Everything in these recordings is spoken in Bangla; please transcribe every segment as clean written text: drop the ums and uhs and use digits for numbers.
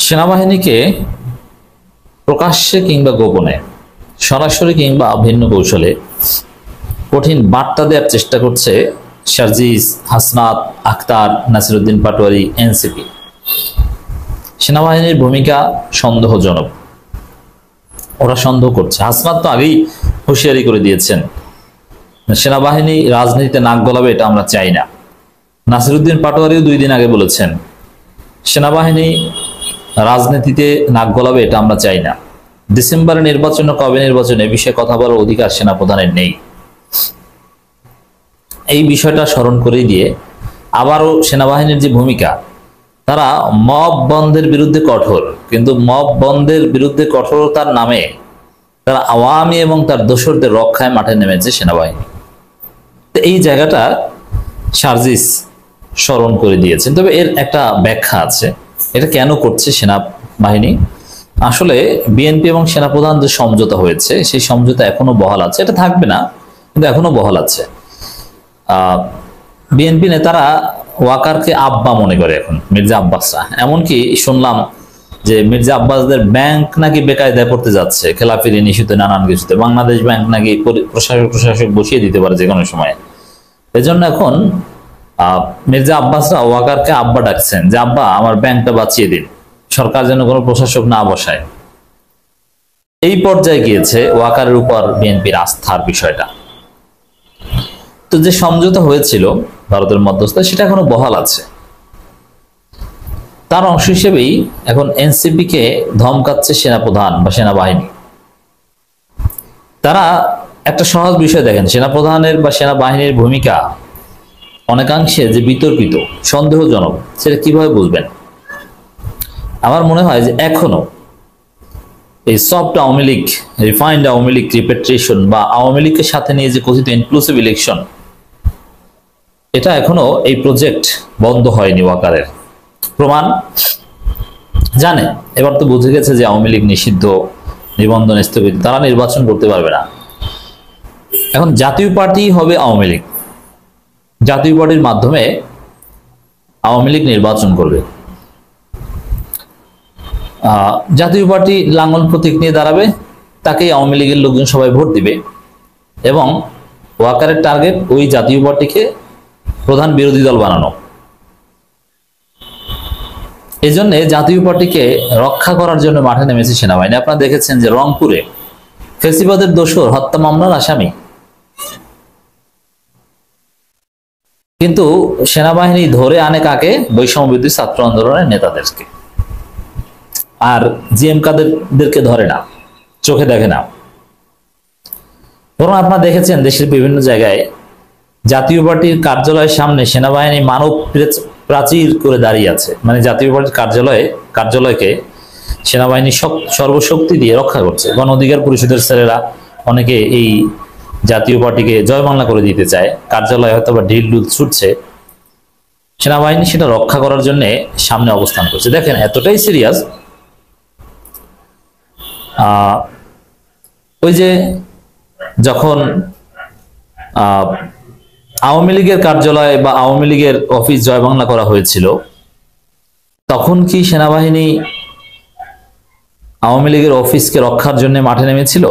সেনাবাহিনীকে প্রকাশ্যে কিংবা গোপনে, সরাসরি কিংবা ভিন্ন কৌশলে কঠিন বার্তা দেওয়ার চেষ্টা করছে সার্জিস, হাসনাত, আখতার, নাসিরউদ্দিন পাটোয়ারি, এনসিপি। সেনাবাহিনীর ভূমিকা সন্দেহজনক, ওরা সন্দেহ করছে। হাসনাত তো আগেই হুঁশিয়ারি করে দিয়েছেন, সেনাবাহিনী রাজনীতিতে নাক গলাবে, এটা আমরা চাই না। নাসিরউদ্দিন পাটোয়ারিও 2 দিন আগে বলেছেন, সেনাবাহিনী রাজনীতিতে নাক গলাবে, এটা আমরা চাই না। ডিসেম্বরে নির্বাচন, কবে নির্বাচন, এ বিষয়ে কথা বলার অধিকার সেনাপ্রধানের নেই। এই বিষয়টা স্মরণ করে দিয়ে আবারও সেনাবাহিনীর যে ভূমিকা, তারা মব বন্ধের বিরুদ্ধে কঠোর, কিন্তু মব বন্ধের বিরুদ্ধে কঠোরতার নামে তারা আওয়ামী এবং তার দোসরদের রক্ষায় মাঠে নেমেছে সেনাবাহিনী। তো এই জায়গাটা সার্জিস স্মরণ করে দিয়েছেন। তবে এর একটা ব্যাখ্যা আছে, এটা কেন করছে সেনাবাহিনী। আসলে বিএনপি এবং সেনাপ্রধান যে সমঝোতা হয়েছে, সেই সমঝোতা এখনো বহাল আছে। এটা থাকবে না, কিন্তু এখনো বহাল আছে। বিএনপি নেতারা ওয়াকারকে আব্বা মনে করে এখন, মির্জা আব্বাসরা। এমনকি শুনলাম যে মির্জা আব্বাসদের ব্যাংক নাকি বেকায়দায় পড়তে যাচ্ছে, খেলাফি ঋণ ইস্যুতে, নানান কিছুতে। বাংলাদেশ ব্যাংক নাকি প্রশাসক বসিয়ে দিতে পারে যে কোনো সময়। এজন্য এখন মির্জা আব্বাসরা ওয়াকারকে আব্বা ডাকছেন, যে আব্বা আমার ব্যাংকটা বাঁচিয়ে দিন, সরকার যেন কোনো প্রশাসক না বসায়। এই পর্যায়ে গিয়েছে ওয়াকারের উপর বিএনপির আস্থার বিষয়টা। তো যে সমঝোতা হয়েছিল ভারতের মধ্যস্থতায়, সেটা এখনো বহাল আছে। তার অংশ হিসেবেই এখন এনসিপি কে ধমকাচ্ছে সেনাপ্রধান বা সেনাবাহিনী। তারা একটা সহজ বিষয় দেখেন, সেনাপ্রধানের বা সেনাবাহিনীর ভূমিকা অনেকাংশে যে বিতর্কিত, সন্দেহজনক, সেটা কিভাবে বুঝবেন? আমার মনে হয় যে এখনো এই soft Awami League, refined Awami League repatriation বা আওয়ামী লীগের সাথে নিয়ে যে কথিত ইনক্লুসিভ ইলেকশন, এটা এখনো এই প্রজেক্ট বন্ধ হয়নি। ওয়াকারের প্রমাণ জানে, এবার তো বুঝে গেছে যে আওয়ামী লীগ নিষিদ্ধ, নিবন্ধন স্থগিত, তারা নির্বাচন করতে পারবে না। এখন জাতীয় পার্টি হবে আওয়ামী লীগ, জাতীয় পার্টির মাধ্যমে আওয়ামী লীগ নির্বাচন করবে। জাতীয় পার্টি লাঙ্গল প্রতীক নিয়ে দাঁড়াবে, তাকেই আওয়ামী লীগের লোকজন সবাই ভোট দিবে, এবং ওয়াকারের টার্গেট ওই জাতীয় পার্টিকে প্রধান বিরোধী দল বানানো। এই জন্য জাতীয় পার্টিকে রক্ষা করার জন্য মাঠে নেমেছে সেনাবাহিনী। আপনারা দেখেছেন যে রংপুরে ফেসিবাদের দোসর, হত্যা মামলার আসামি, কিন্তু সেনাবাহিনী ধরে আনে কাকে? বৈষম্য বিরোধী ছাত্র আন্দোলনের নেতাদেরকে। আর জিএম কাদেরকে ধরে না, চোখে দেখে না। বরং আপনারা দেখেছেন দেশের বিভিন্ন জায়গায় জাতীয় পার্টির কার্যালয়ের সামনে সেনাবাহিনী মানব প্রাচীর করে দাঁড়িয়ে আছে। মানে জাতীয় পার্টির কার্যালয়কে সেনাবাহিনী সর্বশক্তি দিয়ে রক্ষা করছে। গণ অধিকার পরিষদের ছেলেরা অনেকে এই জাতীয় পার্টিকে জয় বাংলা করে দিতে চায়, কার্যালয়ে হয়তো বা ঢিল ডুল ছুটছে, সেনাবাহিনী সেটা রক্ষা করার জন্য সামনে অবস্থান করছে। দেখেন এতটাই সিরিয়াস, ওই যে যখন আওয়ামী লীগের কার্যালয় বা আওয়ামী লীগের অফিস জয় বাংলা করা হয়েছিল, তখন কি সেনাবাহিনী আওয়ামী লীগের অফিসকে রক্ষার জন্য মাঠে নেমেছিল?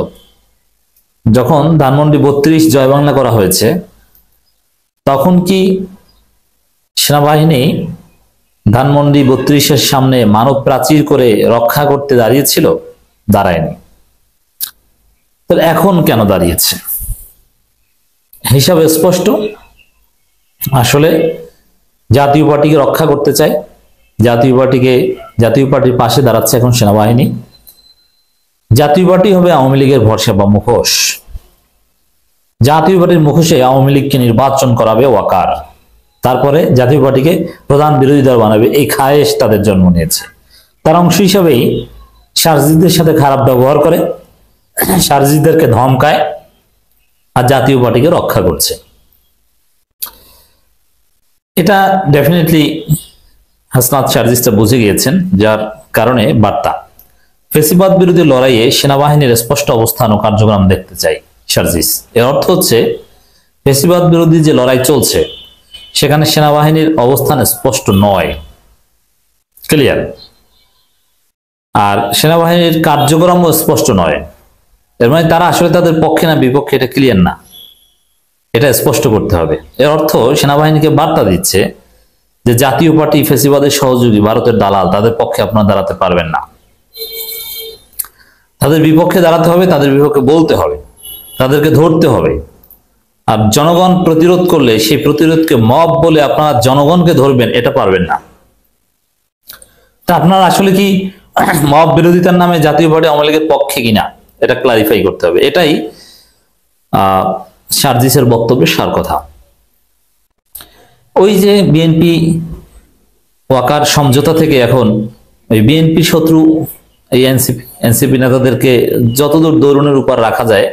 যখন ধানমন্ডি 32 জয় বাংলা করা হয়েছে, তখন কি সেনাবাহিনী ধানমন্ডি 32-এর সামনে মানব প্রাচীর করে রক্ষা করতে দাঁড়িয়েছিল? দাঁড়ায়নি। তাহলে এখন কেন দাঁড়িয়েছে? হিসাবে স্পষ্ট, আসলে জাতীয় পার্টিকে রক্ষা করতে চায়, জাতীয় পার্টির পাশে দাঁড়াচ্ছে এখন সেনাবাহিনী। জাতীয় পার্টি হবে আওয়ামী লীগের ভরসা বা মুখোশ। জাতীয় পার্টির মুখোশে আওয়ামী লীগকে নির্বাচন করাবে ওয়াকার, তারপরে জাতীয় পার্টিকে প্রধান বিরোধী দল বানাবে। এই খায়েশ তাদের জন্ম নিয়েছে। তার অংশ হিসাবেই সার্জিসদের সাথে খারাপ ব্যবহার করে, সার্জিসদেরকে ধমকায়, আর জাতীয় পার্টিকে রক্ষা করছে। এটা ডেফিনেটলি হাসনাত সার্জিসটা বুঝে গিয়েছেন, যার কারণে বার্তা ফেসিবাদ বিরোধী লড়াইয়ে সেনাবাহিনীর স্পষ্ট অবস্থান ও কার্যক্রম দেখতে চাই সার্জিস। এর অর্থ হচ্ছে ফেসিবাদ বিরোধী যে লড়াই চলছে, সেখানে সেনাবাহিনীর অবস্থান স্পষ্ট নয়, ক্লিয়ার। আর সেনাবাহিনীর কার্যক্রমও স্পষ্ট নয়। এর মানে তারা আসলে তাদের পক্ষে না বিপক্ষে এটা ক্লিয়ার না, এটা স্পষ্ট করতে হবে। এর অর্থ সেনাবাহিনীকে বার্তা দিচ্ছে যে জাতীয় পার্টি ফ্যাসিবাদের সহযোগী, ভারতের দালাল, তাদের পক্ষে আপনারা দাঁড়াতে পারবেন না। তাদের বিপক্ষে দাঁড়াতে হবে, তাদের বিপক্ষে বলতে হবে, তাদেরকে ধরতে হবে। আর জনগণ প্রতিরোধ করলে সেই প্রতিরোধকে মব বলে আপনারা জনগণকে ধরবেন, এটা পারবেন না। তা আপনারা আসলে কি মব বিরোধিতার নামে জাতীয় পার্টি আওয়ামী লীগের পক্ষে কিনা, এটা ক্লারিফাই করতে হবে। এটাই সার্জিসের বক্তব্যের সার কথা। ওই যে বিএনপি ওয়াকার সমঝোতা থেকে এখন ওই বিএনপি শত্রু এই এনসিপি নেতাদেরকে যতদূর দৌড়নের উপর রাখা যায়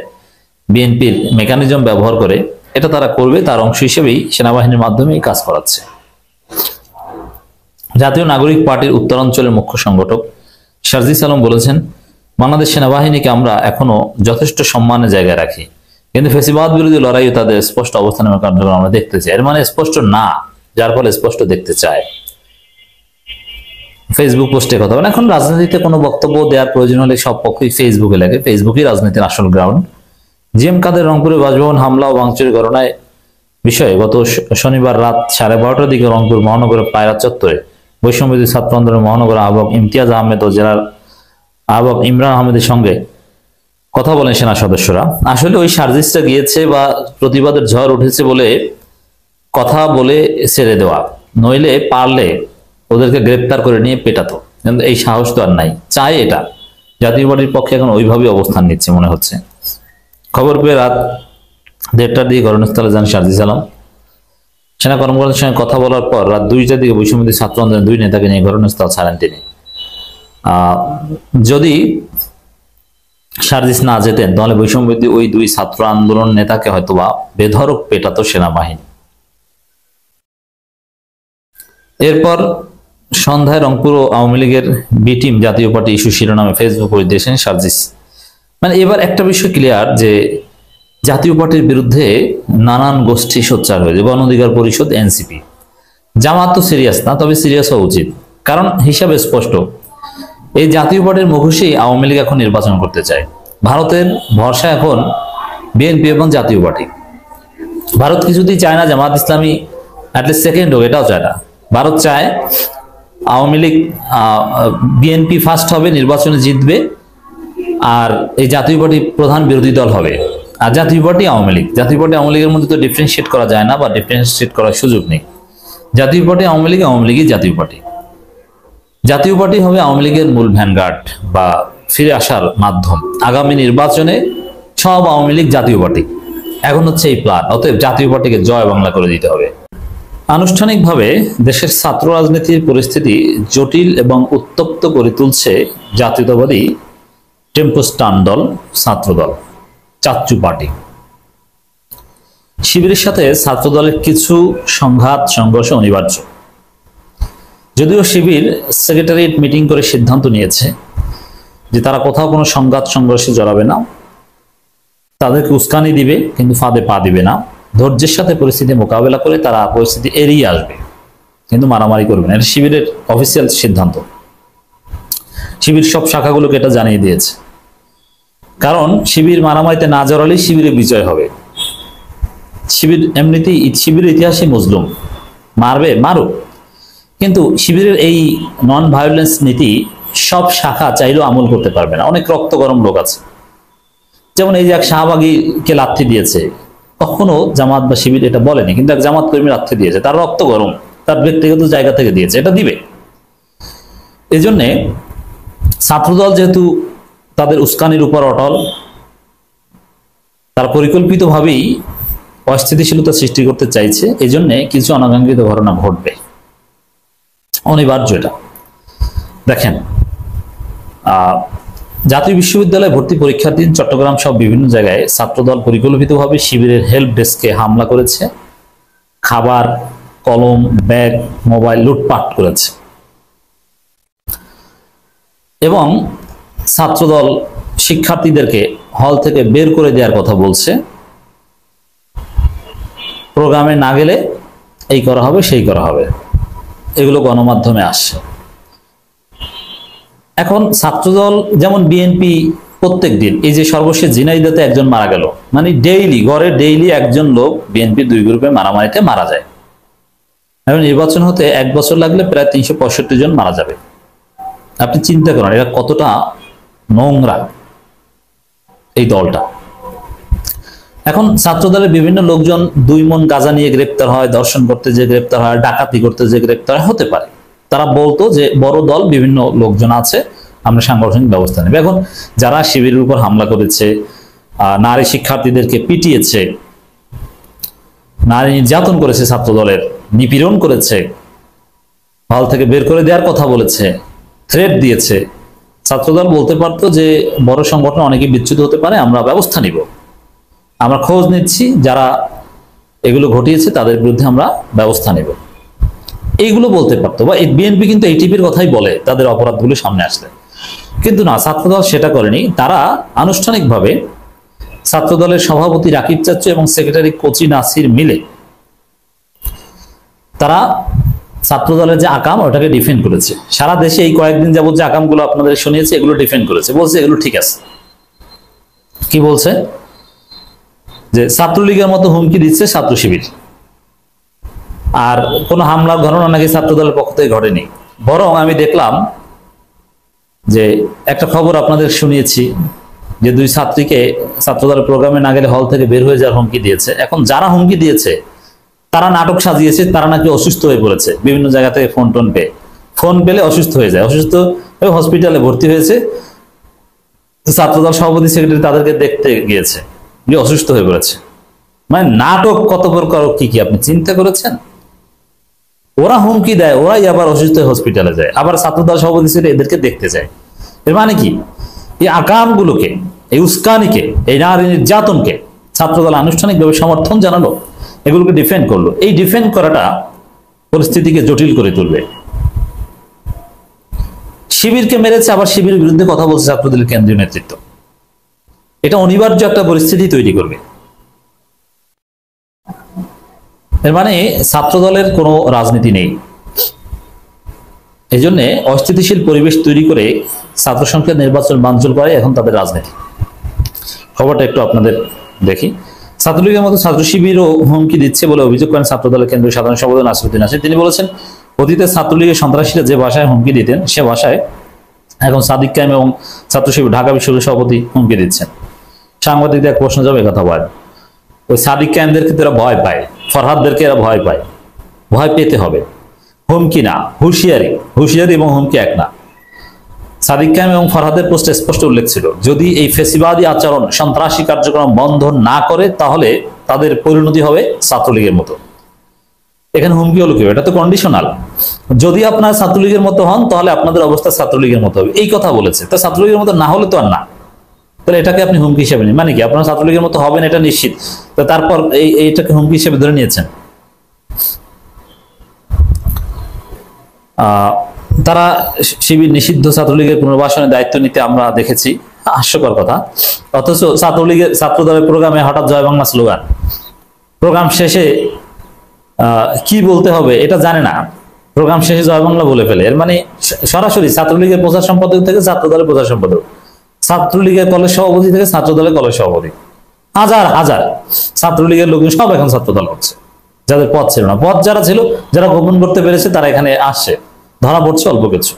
বিএনপির মেকানিজম ব্যবহার করে, এটা তারা করবে। তার অংশ হিসেবেই সেনাবাহিনীর মাধ্যমে কাজ করাচ্ছে। জাতীয় নাগরিক পার্টির উত্তরাঞ্চলের মুখ্য সংগঠক সার্জিস আলম বলেছেন, বাংলাদেশ সেনাবাহিনীকে আমরা এখনো যথেষ্ট সম্মানের জায়গায় রাখি, কিন্তু ফ্যাসিবাদ বিরোধী লড়াইও তাদের স্পষ্ট অবস্থান এবং কার্যক্রম আমরা দেখতে চাই। এর মানে স্পষ্ট না, যার ফলে স্পষ্ট দেখতে চায়। ফেসবুক পোস্টে কথা বলেন। এখন রাজনীতিতে কোনো বক্তব্য দেওয়ার প্রয়োজন হলে সব পক্ষই ফেসবুকে লেগে, ফেসবুকই রাজনীতির আসল গ্রাউন্ড। জিএম কাদের রংপুরে বাসভবন হামলা ও ভাঙচুরের ঘটনায় বিষয়ে গত শনিবার রাত 12:30টার দিকে রংপুর মহানগরের পায়রা চত্বরে বৈষম্যবিরোধী ছাত্র আন্দোলনের মহানগর আহ্বায়ক ইমতিয়াজ আহমেদ ও জেলার আহ্বায়ক ইমরান আহমেদের সঙ্গে কথা বলেন সেনা সদস্যরা। আসলে ওই সার্জিসটা গিয়েছে বা প্রতিবাদের ঝড় উঠেছে বলে কথা বলে ছেড়ে দেওয়া, নইলে পারলে ওদেরকে গ্রেপ্তার করে নিয়ে পেটাতো, কিন্তু এই সাহস তো আর নাই। চাই এটা, জাতীয় পার্টির পক্ষে এখন ওইভাবেই অবস্থান নিচ্ছে মনে হচ্ছে। খবর পেয়ে রাত 1:30টার দিকে ঘটনাস্থলে যান সার্জিস আলম। সেনা কর্মকর্তার সঙ্গে কথা বলার পর রাত 2টার দিকে বৈষম্যবিরোধী ছাত্র আন্দোলনের 2 নেতাকে নিয়ে ঘটনাস্থল ছাড়েন তিনি। যদি সার্জিস না যেতেন তাহলে বৈষম্যবিরোধী ওই 2 ছাত্র আন্দোলন নেতাকে হয়তোবা বেধড়ক পেটাতো সেনাবাহিনী। এরপর সন্ধ্যায় রংপুর আওয়ামী লীগের বি টিম জাতীয় পার্টি ইস্যু শিরোনামে ফেসবুক পোস্ট দিয়েছেন সার্জিস। মানে এবার একটা বিষয় ক্লিয়ার যে জাতীয় পার্টির বিরুদ্ধে নানান গোষ্ঠী সোচ্চার হয়েছে, গণ অধিকার পরিষদ, এনসিপি। জামাত তো সিরিয়াস না, তবে সিরিয়াস হওয়া উচিত, কারণ হিসাবে স্পষ্ট এই জাতীয় পার্টির মুখোশেই আওয়ামী লীগ এখন নির্বাচন করতে চায়। ভারতের ভরসা এখন বিএনপি এবং জাতীয় পার্টি। ভারত কিছুতেই চায় না জামাত ইসলামী অ্যাটলিস্ট সেকেন্ড হোক, এটাও চায় না। ভারত চায় আওয়ামী লীগ বিএনপি ফার্স্ট হবে, নির্বাচনে জিতবে, আর এই জাতীয় পার্টি প্রধান বিরোধী দল হবে। আর জাতীয় পার্টি আওয়ামী লীগ, জাতীয় পার্টি আওয়ামী লীগের মধ্যে তো ডিফারেন্সিয়েট করা যায় না বা ডিফারেন্সিয়েট করার সুযোগ নেই। জাতীয় পার্টি আওয়ামী লীগ, আওয়ামী লীগই জাতীয় পার্টি। জাতীয় পার্টি হবে আওয়ামী লীগের মূল ভ্যানগার্ড বা ফিরে আসার মাধ্যম। আগামী নির্বাচনে সব আওয়ামী লীগ জাতীয় পার্টি, এখন হচ্ছে এই প্ল্যান। অতএব জাতীয় পার্টিকে জয় বাংলা করে দিতে হবে। আনুষ্ঠানিকভাবে দেশের ছাত্র রাজনীতির পরিস্থিতি জটিল এবং উত্তপ্ত করে তুলছে জাতীয়তাবাদী টেম্পোস্টান দল, ছাত্রদল, চাচ্চু পার্টি। শিবিরের সাথে ছাত্রদলের কিছু সংঘাত সংঘর্ষ অনিবার্য। যদিও শিবির সেক্রেটারিয়েট মিটিং করে সিদ্ধান্ত নিয়েছে যে তারা কোথাও কোনো সংঘাত সংঘর্ষে জড়াবে না, তাদেরকে উস্কানি দিবে কিন্তু ফাঁদে পা দিবে না। ধৈর্যের সাথে পরিস্থিতি মোকাবেলা করে তারা পরিস্থিতি এড়িয়ে আসবে, কিন্তু মারামারি করবে না। এটা শিবিরের অফিসিয়াল সিদ্ধান্ত। শিবির সব শাখাগুলোকে এটা জানিয়ে দিয়েছে, কারণ শিবির মারামারিতে না জড়ালেই শিবিরের বিজয় হবে। শিবির এমনিতেই শিবিরের ইতিহাসে মজলুম, মারবে মারুক, কিন্তু শিবিরের এই নন ভায়োলেন্স নীতি সব শাখা চাইলেও আমল করতে পারবে না। অনেক রক্ত গরম লোক আছে, যেমন এই যে এক শাহবাগীকে লাথি দিয়েছে, কখনো জামাত বা শিবির এটা বলেনি, কিন্তু এক জামাত কর্মী লাথি দিয়েছে, তার রক্ত গরম, তার ব্যক্তিগত জায়গা থেকে দিয়েছে, এটা দিবে। এই জন্যে ছাত্রদল যেহেতু তাদের উস্কানির উপর অটল, তারা পরিকল্পিতভাবেই অস্থিতিশীলতা সৃষ্টি করতে চাইছে, এই জন্যে কিছু অনাকাঙ্ক্ষিত ঘটনা ঘটবে, অনিবার্য এটা। দেখেন, জাতীয় বিশ্ববিদ্যালয়ে ভর্তি পরীক্ষার্থী চট্টগ্রাম সহ বিভিন্ন জায়গায় ছাত্রদল পরিকল্পিতভাবে শিবিরের হেল্প ডেস্কে হামলা করেছে, খাবার, কলম, ব্যাগ, মোবাইল লুটপাট করেছে এবং ছাত্রদল শিক্ষার্থীদেরকে হল থেকে বের করে দেওয়ার কথা বলছে। প্রোগ্রামে না গেলে এই করা হবে, সেই করা হবে, এগুলো গণমাধ্যমে আসছে। এখন ছাত্রদল যেমন বিএনপি প্রত্যেক দিন, এই যে সর্বশেষ ঝিনাইদহে একজন মারা গেল, মানে ডেইলি গড়ে ডেইলি একজন লোক বিএনপি দুই গ্রুপে মারামারিতে মারা যায়। এখন নির্বাচন হতে 1 বছর লাগলে প্রায় 365 জন মারা যাবে। আপনি চিন্তা করেন এটা কতটা নোংরা এই দলটা। এখন ছাত্রদলের বিভিন্ন লোকজন 2 মণ গাঁজা নিয়ে গ্রেপ্তার হয়, দর্শন করতে যে গ্রেপ্তার হয়, ডাকাতি করতে যে গ্রেপ্তার হতে পারে। তারা বলতো যে বড় দল বিভিন্ন লোকজন আছে, আমরা সাংগঠনিক ব্যবস্থা নেব। এখন যারা শিবিরের উপর হামলা করেছে, নারী শিক্ষার্থীদেরকে পিটিয়েছে, নারী নির্যাতন করেছে, ছাত্রদলের নিপীড়ন করেছে, হল থেকে বের করে দেওয়ার কথা বলেছে, থ্রেট দিয়েছে, ছাত্রদল বলতে পারতো যে বড় সংগঠন অনেকে বিচ্যুত হতে পারে, আমরা ব্যবস্থা নিব, আমরা খোঁজ নিচ্ছি, যারা এগুলো ঘটিয়েছে তাদের বিরুদ্ধে আমরা ব্যবস্থা নেব, এইগুলো বলতে পারতো। বা বিএনপি কিন্তু এইটিপির কথাই বলে তাদের অপরাধগুলো সামনে আসলে, কিন্তু না, ছাত্রদল সেটা করেনি। তারা আনুষ্ঠানিকভাবে ছাত্রদলের সভাপতি রাকিব চাচ্চু এবং সেক্রেটারি কোচি নাসির মিলে তারা ছাত্রদলের যে আকাম ওটাকে ডিফেন্ড করেছে। সারা দেশে এই কয়েকদিন যাবত যে আকামগুলো আপনাদের শুনিয়েছে এগুলো ডিফেন্ড করেছে, বলছে এগুলো ঠিক আছে। কি বলছে? যে ছাত্রলীগের মতো হুমকি দিচ্ছে ছাত্র শিবির, আর কোন হামলার ঘটনা নাকি ছাত্রদলের পক্ষ থেকে ঘটেনি। বরং আমি দেখলাম যে একটা খবর আপনাদের শুনিয়েছি যে 2 ছাত্রীকে ছাত্রদলের প্রোগ্রামে না গেলে হল থেকে বের হয়ে যাওয়ার হুমকি দিয়েছে। এখন যারা হুমকি দিয়েছে তারা নাটক সাজিয়েছে, তারা নাকি অসুস্থ হয়ে পড়েছে, বিভিন্ন জায়গা থেকে ফোন পেলে অসুস্থ হয়ে যায়, অসুস্থ হয়ে হসপিটালে ভর্তি হয়েছে। ছাত্রদল সভাপতি সেক্রেটারি তাদেরকে দেখতে গিয়েছে, যে অসুস্থ হয়ে পড়েছে। মানে নাটক কত প্রকার কি কি আপনি চিন্তা করেছেন? ওরা হুমকি দেয়, ওরাই আবার অসুস্থ হয়ে হসপিটালে যায়, আবার ছাত্রদল সভাপতি সেক্রেটারি এদেরকে দেখতে যায়। এর মানে কি? এই আকামগুলোকে, এই উস্কানিকে, এই নারী নির্যাতনকে ছাত্রদল আনুষ্ঠানিকভাবে সমর্থন জানালো, এগুলোকে ডিফেন্ড করলো। এই ডিফেন্ড করাটা পরিস্থিতিকে জটিল করে তুলবে। শিবিরকে মেরেছে, আবার শিবিরের বিরুদ্ধে কথা বলছে ছাত্রদলের কেন্দ্রীয় নেতৃত্ব। এটা অনিবার্য একটা পরিস্থিতি তৈরি করবে। এর মানে ছাত্রদলের কোনো রাজনীতি নেই। এই জন্য অস্থিতিশীল পরিবেশ তৈরি করে ছাত্র সংসদ নির্বাচন বানচাল করে এখন তাদের রাজনীতি। খবরটা একটু আপনাদের দেখি। ছাত্রলীগের মতো ছাত্র শিবিরও হুমকি দিচ্ছে বলে অভিযোগ করেন ছাত্রদলের কেন্দ্রীয় সাধারণ সম্পাদক নাসিরউদ্দিন নাসির। তিনি বলেছেন, অতীতে ছাত্রলীগের সন্ত্রাসীরা যে ভাষায় হুমকি দিতেন সে ভাষায় এখন সাদিক কায়েম এবং ছাত্র শিবির ঢাকা বিশ্ববিদ্যালয়ের সভাপতি হুমকি দিচ্ছেন। সাংবাদিকদের এক প্রশ্ন যাবে কথা বলেন, ওই সাদিক কায়েমদেরকে এরা ভয় পায়, ফরহাদদেরকে এরা ভয় পায়, ভয় পেতে হবে। হুমকি না, হুঁশিয়ারি। হুঁশিয়ারি এবং হুমকি এক না। সাদিক কায়েম এবং ফরহাদের পোস্টে স্পষ্ট উল্লেখ ছিল, যদি এই ফেসিবাদী আচরণ, সন্ত্রাসী কার্যক্রম বন্ধ না করে তাহলে তাদের পরিণতি হবে ছাত্রলীগের মতো। এখানে হুমকি হলো কি? এটা তো কন্ডিশনাল। যদি আপনারা ছাত্রলীগের মতো হন তাহলে আপনাদের অবস্থা ছাত্রলীগের মতো হবে, এই কথা বলেছে। তো ছাত্রলীগের মতো না হলে তো আর না, তাহলে এটাকে আপনি হুমকি হিসেবে নিন। মানে কি? আপনারা ছাত্রলীগের মতো হবেন এটা নিশ্চিত, তো তারপর এইটাকে হুমকি হিসেবে ধরে নিয়েছেন। তারা শিবির নিষিদ্ধ ছাত্রলীগের পুনর্বাসনের দায়িত্ব নিতে আমরা দেখেছি, হাস্যকর কথা। অথচ ছাত্রদলের প্রোগ্রামে হঠাৎ জয় বাংলা স্লোগান, প্রোগ্রাম শেষে কি বলতে হবে এটা জানে না, প্রোগ্রাম শেষে জয় বাংলা বলে ফেলে। এর মানে সরাসরি ছাত্রলীগের প্রচার সম্পাদক থেকে ছাত্রদলের প্রচার সম্পাদক, ছাত্রলীগের কলেজ সভাপতি থেকে ছাত্রদলের কলেজ সভাপতি, হাজার হাজার ছাত্রলীগের লোকজন সব এখন ছাত্রদল হচ্ছে। যাদের পদ ছিল না, পদ যারা ছিল, যারা গোপন করতে পেরেছে তারা এখানে আসছে, ধরা পড়ছে অল্প কিছু।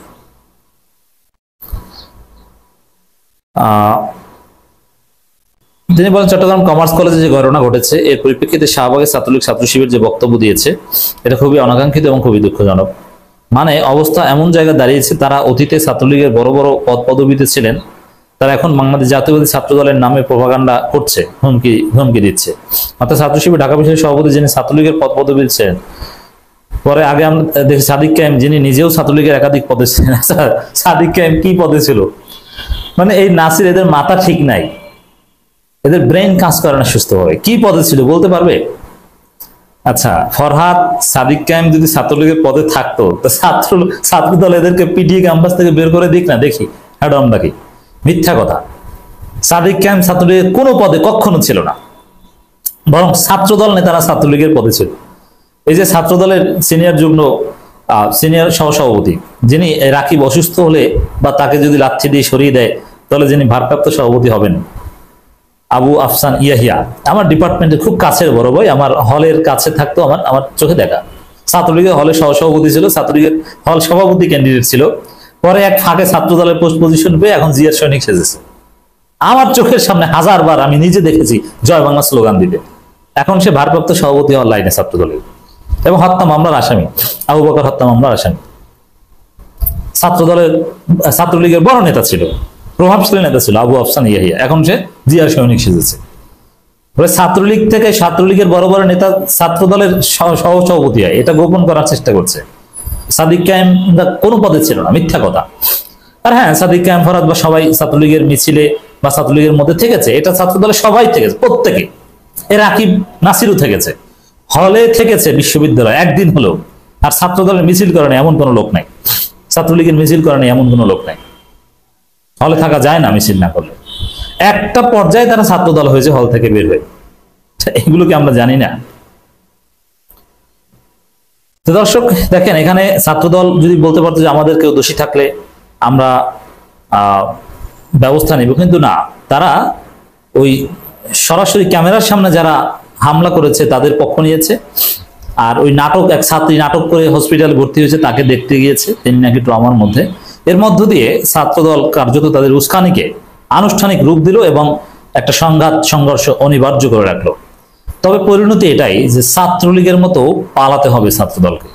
তিনি বলেন, চট্টগ্রাম কমার্স কলেজে যে ঘটনা ঘটেছে এর পরিপ্রেক্ষিতে শাহবাগের ছাত্রলীগ ছাত্র শিবির যে বক্তব্য দিয়েছে এটা খুবই অনাকাঙ্ক্ষিত এবং খুবই দুঃখজনক। মানে অবস্থা এমন জায়গায় দাঁড়িয়েছে, তারা অতীতে ছাত্রলীগের বড় বড় পদ পদবিতে ছিলেন, তারা এখন বাংলাদেশ জাতীয়বাদী ছাত্র দলের নামে প্রোপাগান্ডা করছে, হুমকি দিচ্ছে। অর্থাৎ ছাত্র শিবির ঢাকা বিশ্ববিদ্যালয়ের সভাপতি যিনি ছাত্রলীগের পদ পদবিতে ছিলেন, পরে আগে আমরা দেখি সাদিক কায়েম যিনি নিজেও ছাত্রলীগের একাধিক পদে ছিলেন। সাদিক কায়েম কি পদে ছিল? মানে এই নাসির, এদের মাথা ঠিক নাই, এদের ব্রেন কাজ করে না সুস্থভাবে। কি পদে ছিল বলতে পারবে? আচ্ছা, ফরহাদ সাদিক কায়েম যদি ছাত্রলীগের পদে থাকতো তো ছাত্র দল এদেরকে পিটিয়ে ক্যাম্পাস থেকে বের করে দিক না, দেখি হ্যাঁ নাকি। মিথ্যা কথা। সাদিক কায়েম ছাত্রলীগের কোনো পদে কখনো ছিল না, বরং ছাত্রদল নেতারা ছাত্রলীগের পদে ছিল। এই যে ছাত্রদলের সিনিয়র যুগ্ম সিনিয়র সহসভাপতি, যিনি রাকিব অসুস্থ হলে বা তাকে যদি লাথি দিয়ে সরিয়ে দেয় তাহলে যিনি ভারপ্রাপ্ত সভাপতি হবেন, আবু আফসান ইয়াহিয়া, আমার ডিপার্টমেন্টের খুব কাছের বড় ভাই, আমার হলের কাছে থাকতো, আমার চোখে দেখা। ছাত্রলীগের হলে সহসভাপতি ছিল, ছাত্রলীগের হল সভাপতি ক্যান্ডিডেট ছিল, পরে এক ফাঁকে ছাত্র দলের পোস্ট পজিশন পেয়ে এখন জিয়ার সৈনিক সেজেছে। আমার চোখের সামনে হাজারবার আমি নিজে দেখেছি জয় বাংলা স্লোগান দিতে। এখন সে ভারপ্রাপ্ত সভাপতি হওয়ার লাইনে ছাত্র দলের, এবং হত্যা মামলার আসামি, আবু বকর হত্যা মামলার আসামি। ছাত্রলীগের বড় নেতা ছিল, প্রভাবশালী নেতা ছিল আবু আফসান ইয়াহিয়া, এখন সে জিয়ার সৈনিক সেজেছে। ছাত্রলীগ থেকে ছাত্রলীগের বড় বড় নেতা ছাত্র দলের সহসভাপতি হয়, এটা গোপন করার চেষ্টা করছে। সাদিক কায়েম কোনো পদে ছিল না, মিথ্যা কথা। আর হ্যাঁ, সাদিক কায়েম ফরাদ বা সবাই ছাত্রলীগের মিছিলে বা ছাত্রলীগের মধ্যে থেকেছে, এটা ছাত্র দলের সবাই থেকেছে, প্রত্যেকে। এর রাকিব নাসিরও থেকেছে, হলে থেকেছে বিশ্ববিদ্যালয় একদিন হলেও। আর ছাত্র দলের মিছিল করে এমন কোনো লোক নাই, ছাত্রলীগের মিছিল করে এমন কোনো লোক নাই। হলে থাকা যায় না মিছিল না করলে। একটা পর্যায়ে তারা ছাত্র দল হয়েছে হল থেকে বের হয়ে, এগুলো কি আমরা জানি না? তো দর্শক দেখেন, এখানে ছাত্রদল যদি বলতে পারতো যে আমাদের কেউ দোষী থাকলে আমরা ব্যবস্থা নিব, কিন্তু না, তারা ওই সরাসরি ক্যামেরার সামনে যারা হামলা করেছে তাদের পক্ষ নিয়েছে। আর ওই নাটক, এক ছাত্রী নাটক করে হসপিটালে ভর্তি হয়েছে, তাকে দেখতে গিয়েছে, তিনি নাকি ট্রমার মধ্যে। এর মধ্য দিয়ে ছাত্রদল কার্যত তাদের উস্কানিকে আনুষ্ঠানিক রূপ দিল এবং একটা সংঘাত সংঘর্ষ অনিবার্য করে রাখলো। তবে পরিণতি এটাই যে ছাত্রলীগের মতো পালাতে হবে ছাত্রদলকে।